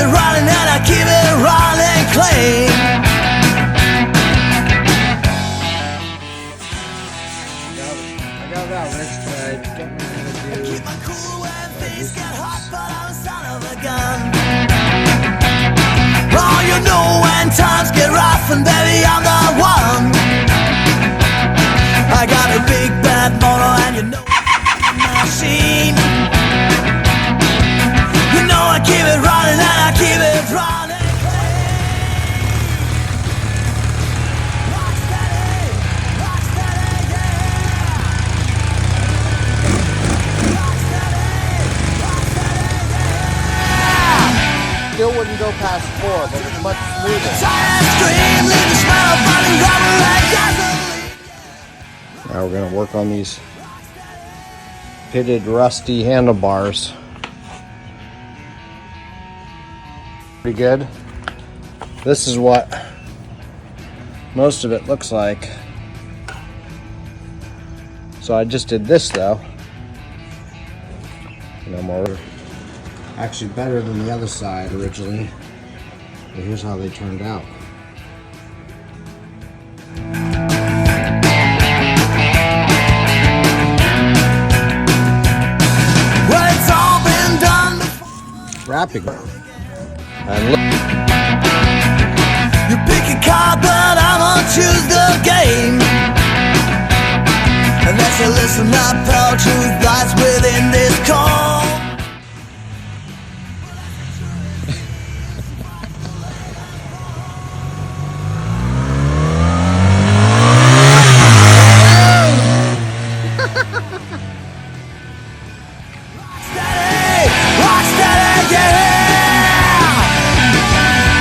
it running and I keep it running clean. I got that next try. Don't know how to do. Keep my cool when things get hot, but I'm a son of a gun. Oh, you know when times get rough, and baby, I'm the one. I got a big bad motor, and you know machine. You know I keep it running, and I keep it running. Rock steady, yeah. Rock steady, yeah. Still wouldn't go past 4, but it's much smoother. Tires scream, leave the smell of burning rubber and gasoline. Now we're going to work on these pitted rusty handlebars. Pretty good. This is what most of it looks like. So I just did this though. No more. Actually better than the other side originally. But here's how they turned out. Wrapping and look. You pick a card, but I'm gonna choose the game. And that's a listen up, all truth lies within this call. Rock steady, yeah.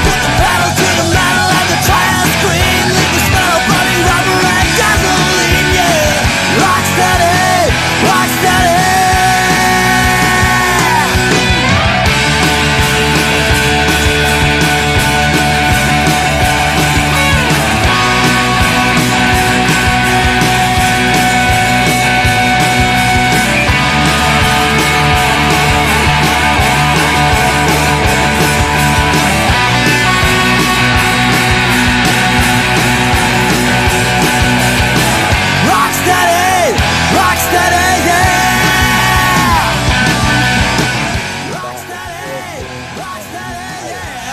Put the pedal to the metal and the tires scream. Leave the smell of burning rubber and gasoline, yeah. Rock steady, rock steady. Rock steady, yeah. Rock steady, yeah.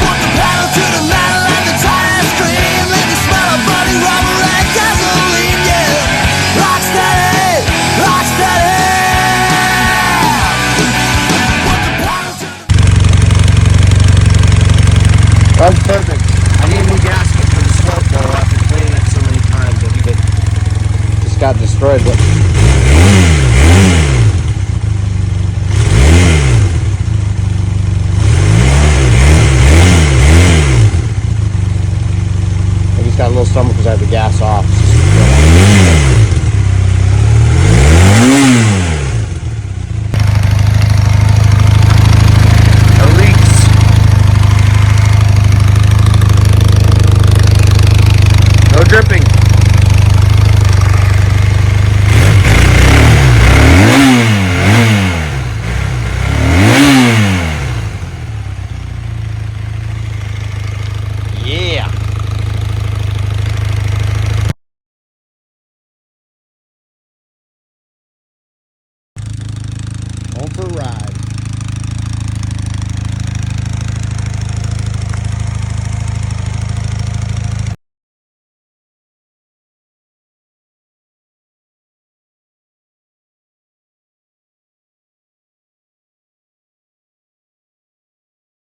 Put the pedal to the metal and the tires scream. Leave the smell of burning rubber and gasoline, yeah. Rock steady, rock steady. Put the pedal to That's perfect. I need a new gasket for the smoke blower after cleaning it so many times. I think it just got destroyed. But I just got a little stumble because I had the gas off.